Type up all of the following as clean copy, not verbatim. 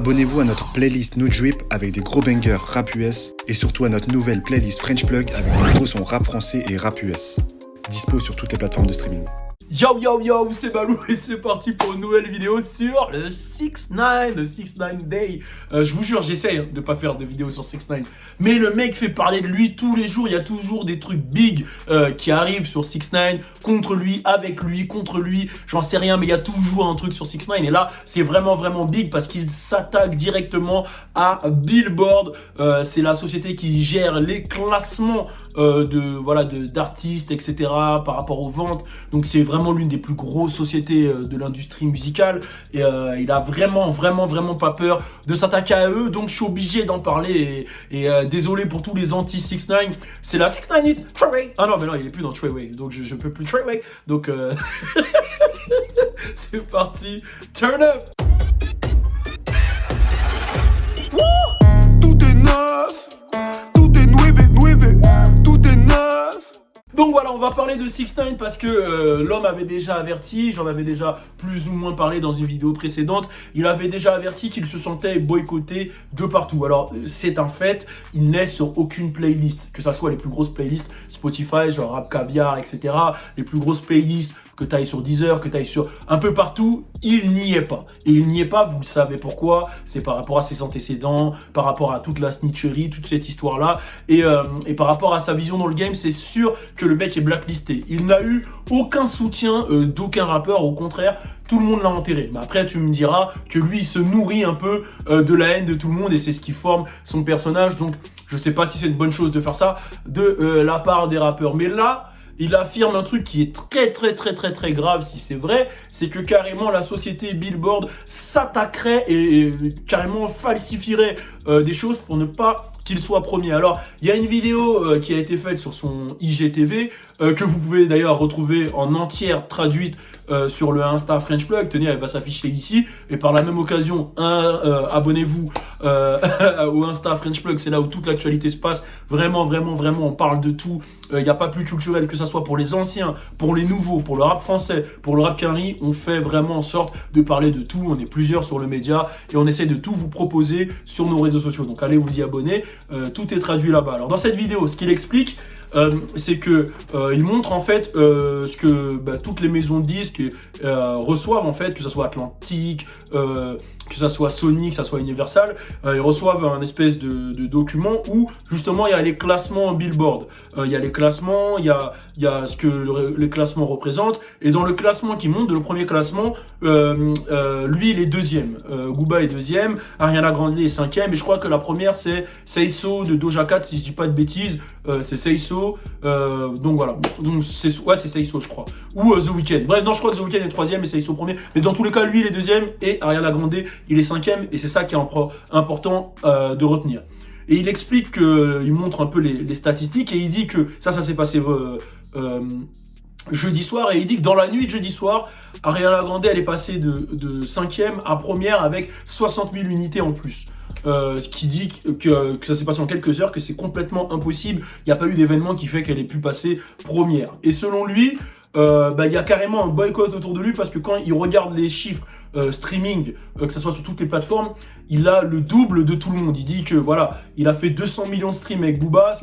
Abonnez-vous à notre playlist No Drip avec des gros bangers rap US et surtout à notre nouvelle playlist French Plug avec des gros sons rap français et rap US. Dispo sur toutes les plateformes de streaming. Yo yo yo, c'est Balou et c'est parti pour une nouvelle vidéo sur le 6ix9ine, le 6ix9ine Day. Je vous jure, j'essaye de pas faire de vidéos sur 6ix9ine, mais le mec fait parler de lui tous les jours. Il y a toujours des trucs big qui arrivent sur 6ix9ine, contre lui, avec lui, contre lui, j'en sais rien, mais il y a toujours un truc sur 6ix9ine. Et là, c'est vraiment big parce qu'il s'attaque directement à Billboard. C'est la société qui gère les classements d'artistes, etc. par rapport aux ventes. Donc c'est vraiment l'une des plus grosses sociétés de l'industrie musicale et il a vraiment pas peur de s'attaquer à eux, donc je suis obligé d'en parler et désolé pour tous les anti 6ix9ine, c'est la 6ix9ine hit Treyway. Ah non mais non, il est plus dans Treyway, donc je peux plus Treyway, donc c'est parti, turn up. Tout est neuf, tout est nueve, tout est neuf. Donc voilà, on va parler de 6ix9ine parce que l'homme avait déjà averti, j'en avais déjà plus ou moins parlé dans une vidéo précédente, il avait déjà averti qu'il se sentait boycotté de partout. Alors c'est un fait, il n'est sur aucune playlist, que ça soit les plus grosses playlists Spotify, genre Rap Caviar, etc. Les plus grosses playlists que tu ailles sur Deezer, que tu ailles sur un peu partout, il n'y est pas. Et il n'y est pas, vous le savez pourquoi, c'est par rapport à ses antécédents, par rapport à toute la snitcherie, toute cette histoire-là, et par rapport à sa vision dans le game, c'est sûr que le mec est blacklisté. Il n'a eu aucun soutien d'aucun rappeur, au contraire, tout le monde l'a enterré. Mais après, tu me diras que lui, il se nourrit un peu de la haine de tout le monde, et c'est ce qui forme son personnage, donc je sais pas si c'est une bonne chose de faire ça de la part des rappeurs. Mais là, il affirme un truc qui est très grave si c'est vrai, c'est que carrément la société Billboard s'attaquerait et carrément falsifierait des choses pour ne pas qu'il soit premier. Alors, il y a une vidéo qui a été faite sur son IGTV, que vous pouvez d'ailleurs retrouver en entière traduite sur le Insta French Plug. Tenez, elle va s'afficher ici. Et par la même occasion, abonnez-vous au Insta French Plug. C'est là où toute l'actualité se passe. Vraiment, on parle de tout. Il n'y a pas plus culturel que ça soit pour les anciens, pour les nouveaux, pour le rap français, pour le rap quinri. On fait vraiment en sorte de parler de tout. On est plusieurs sur le média et on essaie de tout vous proposer sur nos réseaux sociaux. Donc allez vous y abonner. Tout est traduit là-bas. Alors dans cette vidéo, ce qu'il explique, c'est que il montre en fait ce que toutes les maisons de disques reçoivent en fait, que ce soit Atlantic, que ça soit Sony, que ça soit Universal, ils reçoivent un espèce de document où justement il y a les classements Billboard, il y a les classements, il y a ce que les classements représentent, et dans le classement qui monte, le premier classement, lui il est deuxième, Booba est deuxième, Ariana Grande est cinquième, et je crois que la première c'est Say So de Doja Cat, si je dis pas de bêtises, c'est Say So, donc voilà, donc c'est Say So je crois, ou The Weeknd, bref non je crois que The Weeknd est troisième et Say So premier, mais dans tous les cas lui il est deuxième et Ariana Grande il est cinquième, et c'est ça qui est important de retenir. Et il explique il montre un peu les statistiques, et il dit que ça s'est passé jeudi soir, et il dit que dans la nuit de jeudi soir, Ariana Grande elle est passée de 5e à première avec 60 000 unités en plus. Ce qui dit que ça s'est passé en quelques heures, que c'est complètement impossible, il n'y a pas eu d'événement qui fait qu'elle ait pu passer première. Et selon lui, il y a carrément un boycott autour de lui, parce que quand il regarde les chiffres streaming, que ce soit sur toutes les plateformes, il a le double de tout le monde. Il dit que voilà, il a fait 200 millions de streams avec Booba,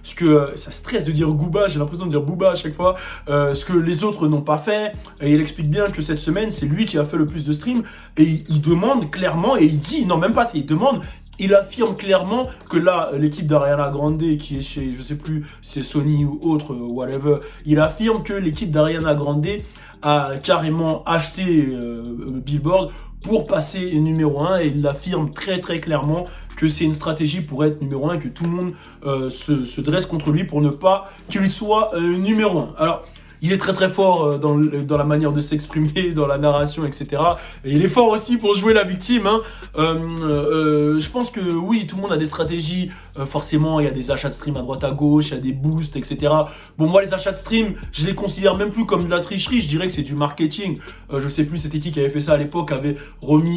ce que ça stresse de dire Booba, j'ai l'impression de dire Booba à chaque fois, ce que les autres n'ont pas fait. Et il explique bien que cette semaine, c'est lui qui a fait le plus de streams, et il demande clairement, et il dit, non même pas, il demande, il affirme clairement que là, l'équipe d'Ariana Grande, qui est chez, je sais plus, c'est Sony ou autre, whatever, il affirme que l'équipe d'Ariana Grande a carrément acheté Billboard pour passer numéro 1, et il affirme très clairement que c'est une stratégie pour être numéro 1, et que tout le monde se dresse contre lui pour ne pas qu'il soit numéro 1. Alors, il est très fort dans la manière de s'exprimer, dans la narration, etc. Et il est fort aussi pour jouer la victime, hein. Je pense que oui, tout le monde a des stratégies. Forcément, il y a des achats de stream à droite à gauche, il y a des boosts, etc. Bon, moi, les achats de stream, je les considère même plus comme de la tricherie. Je dirais que c'est du marketing. Je sais plus, c'était qui avait fait ça à l'époque, avait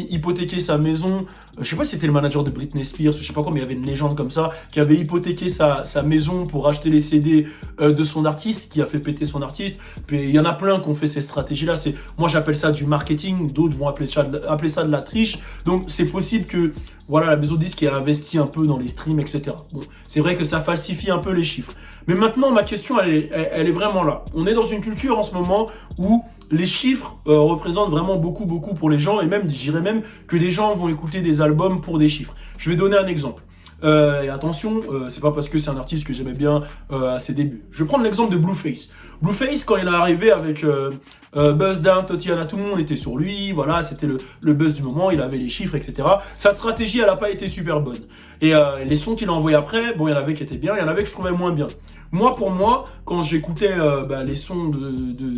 hypothéqué sa maison. Je sais pas si c'était le manager de Britney Spears, je sais pas quoi, mais il y avait une légende comme ça, qui avait hypothéqué sa maison pour acheter les CD de son artiste, qui a fait péter son artiste. artistes. Puis il y en a plein qui ont fait ces stratégies-là. Moi, j'appelle ça du marketing. D'autres vont appeler ça de la triche. Donc, c'est possible que voilà, la maison de disques ait investi un peu dans les streams, etc. Bon, c'est vrai que ça falsifie un peu les chiffres. Mais maintenant, ma question, elle est vraiment là. On est dans une culture en ce moment où les chiffres représentent vraiment beaucoup pour les gens. Et même, je dirais même que des gens vont écouter des albums pour des chiffres. Je vais donner un exemple. Et attention, c'est pas parce que c'est un artiste que j'aimais bien à ses débuts. Je vais prendre l'exemple de Blueface. Blueface, quand il est arrivé avec Buzz Down, Tatiana, tout le monde était sur lui, voilà, c'était le buzz du moment, il avait les chiffres, etc. Sa stratégie, elle a pas été super bonne. Et les sons qu'il a envoyés après, bon, il y en avait qui étaient bien, il y en avait que je trouvais moins bien. Pour moi, quand j'écoutais les sons de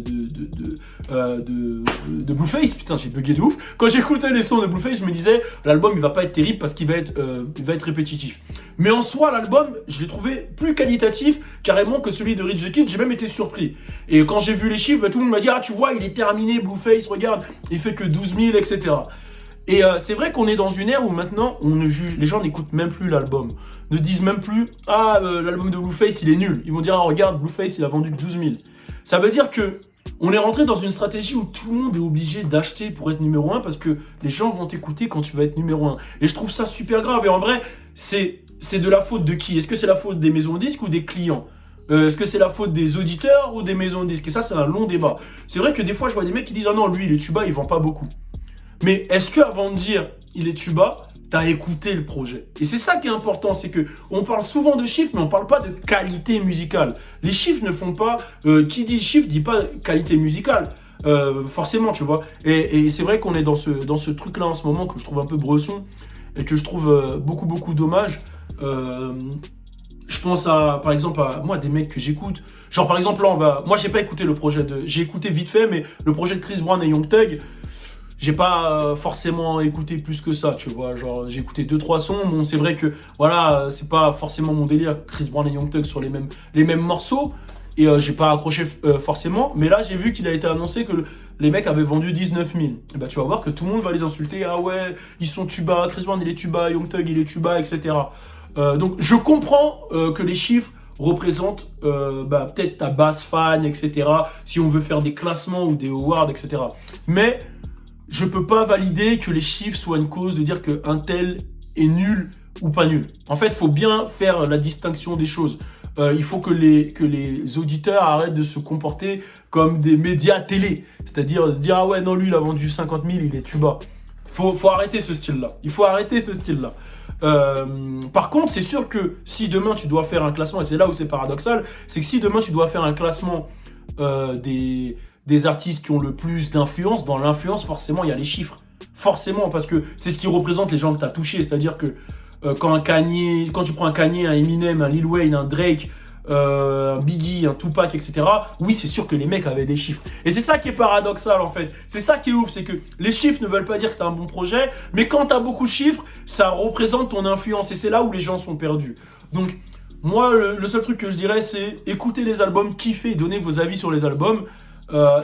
Blueface, putain, j'ai bugué de ouf. Quand j'écoutais les sons de Blueface, je me disais, l'album, il va pas être terrible parce qu'il va être répétitif. Mais en soi, l'album, je l'ai trouvé plus qualitatif carrément que celui de Rich the Kid. J'ai même été surpris. Et quand j'ai vu les chiffres, tout le monde m'a dit, ah, tu vois, il est terminé, Blueface, regarde, il fait que 12 000, etc. Et c'est vrai qu'on est dans une ère où maintenant, on ne juge, les gens n'écoutent même plus l'album. Ne disent même plus, l'album de Blueface, il est nul. Ils vont dire, ah, regarde, Blueface, il a vendu que 12 000. Ça veut dire que on est rentré dans une stratégie où tout le monde est obligé d'acheter pour être numéro 1 parce que les gens vont t'écouter quand tu vas être numéro 1. Et je trouve ça super grave. Et en vrai, c'est de la faute de qui? Est-ce que c'est la faute des maisons de disques ou des clients? Est-ce que c'est la faute des auditeurs ou des maisons de disques? Et ça, c'est un long débat. C'est vrai que des fois, je vois des mecs qui disent, ah non, lui, il est tuba, il vend pas beaucoup. Mais est-ce que avant de dire il est tuba, t'as écouté le projet? Et c'est ça qui est important, c'est que on parle souvent de chiffres, mais on parle pas de qualité musicale. Les chiffres ne font pas, qui dit chiffre dit pas qualité musicale. Forcément, tu vois. Et c'est vrai qu'on est dans ce truc-là en ce moment que je trouve un peu bresson et que je trouve beaucoup dommage. Je pense par exemple à moi des mecs que j'écoute. Genre par exemple là moi j'ai pas écouté le projet j'ai écouté vite fait, mais le projet de Chris Brown et Young Thug, j'ai pas forcément écouté plus que ça, tu vois. Genre, j'ai écouté 2-3 sons. Bon, c'est vrai que, voilà, c'est pas forcément mon délire, Chris Brown et Young Thug sur les mêmes morceaux. Et j'ai pas accroché forcément. Mais là, j'ai vu qu'il a été annoncé que les mecs avaient vendu 19 000. Et bah, tu vas voir que tout le monde va les insulter. Ah ouais, ils sont tuba, Chris Brown il est tuba, Young Thug il est tuba, etc. Donc, je comprends que les chiffres représentent peut-être ta base fan, etc. Si on veut faire des classements ou des awards, etc. Mais je peux pas valider que les chiffres soient une cause de dire qu'un tel est nul ou pas nul. En fait, il faut bien faire la distinction des choses. Il faut que les auditeurs arrêtent de se comporter comme des médias télé. C'est-à-dire dire, ah ouais, non, lui, il a vendu 50 000, il est tuba. Faut arrêter ce style-là. Il faut arrêter ce style-là. Par contre, c'est sûr que si demain tu dois faire un classement, et c'est là où c'est paradoxal, c'est que si demain tu dois faire un classement des artistes qui ont le plus d'influence, dans l'influence, forcément, il y a les chiffres. Forcément, parce que c'est ce qui représente les gens que tu as touchés. C'est-à-dire que quand tu prends un Kanye, un Eminem, un Lil Wayne, un Drake, un Biggie, un Tupac, etc., oui, c'est sûr que les mecs avaient des chiffres. Et c'est ça qui est paradoxal, en fait. C'est ça qui est ouf, c'est que les chiffres ne veulent pas dire que tu as un bon projet, mais quand tu as beaucoup de chiffres, ça représente ton influence. Et c'est là où les gens sont perdus. Donc, moi, le seul truc que je dirais, c'est écoutez les albums, kiffez et donnez vos avis sur les albums.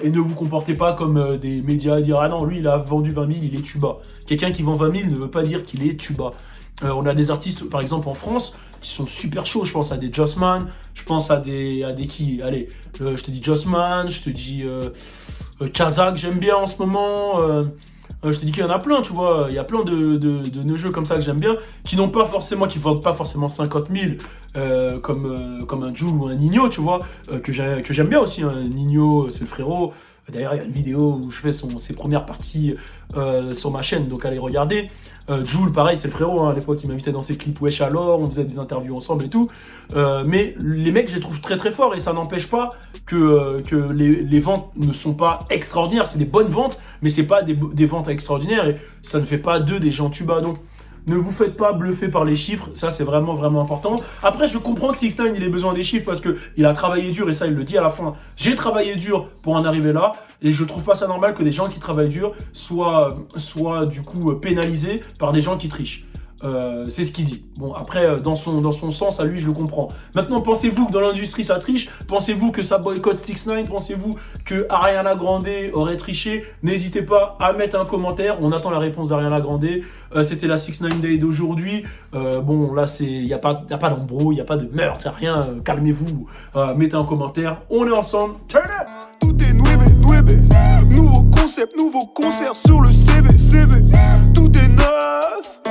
Et ne vous comportez pas comme des médias et dire ah non, lui il a vendu 20 000, il est tuba. Quelqu'un qui vend 20 000 ne veut pas dire qu'il est tuba. On a des artistes par exemple en France qui sont super chauds. Je pense à des Jossman, je pense à des qui. Allez, je te dis Jossman, je te dis Kazakh, j'aime bien en ce moment. Je te dis qu'il y en a plein, tu vois. Il y a plein de neujeux comme ça que j'aime bien, qui vendent pas forcément 50 000 comme un Jul ou un Nino, tu vois, que j'aime bien aussi. Hein. Nino, c'est le frérot. D'ailleurs, il y a une vidéo où je fais ses premières parties sur ma chaîne, donc allez regarder. Jul, pareil, c'est le frérot. Hein. À l'époque, il m'invitait dans ses clips Wesh alors, on faisait des interviews ensemble et tout. Mais les mecs, je les trouve très très forts et ça n'empêche pas que les ventes ne sont pas extraordinaires. C'est des bonnes ventes, mais c'est pas des ventes extraordinaires et ça ne fait pas d'eux des gens tuba. Donc, ne vous faites pas bluffer par les chiffres, ça c'est vraiment important. Après, je comprends que 6ix9ine il ait besoin des chiffres parce qu'il a travaillé dur et ça il le dit à la fin. J'ai travaillé dur pour en arriver là et je trouve pas ça normal que des gens qui travaillent dur soient du coup pénalisés par des gens qui trichent. C'est ce qu'il dit. Bon, après, dans son sens, à lui, je le comprends. Maintenant, pensez-vous que dans l'industrie, ça triche? Pensez-vous que ça boycotte 6ix9ine? Pensez-vous que Ariana Grande aurait triché? N'hésitez pas à mettre un commentaire. On attend la réponse d'Ariana Grande. C'était la 6ix9ine Day d'aujourd'hui. Bon, là, il n'y a pas d'embrouille, il n'y a pas de meurtre, rien. Calmez-vous. Mettez un commentaire. On est ensemble. Turn up! Tout est nuebe. Nouveau concept, nouveau concert sur le CV. Tout est neuf.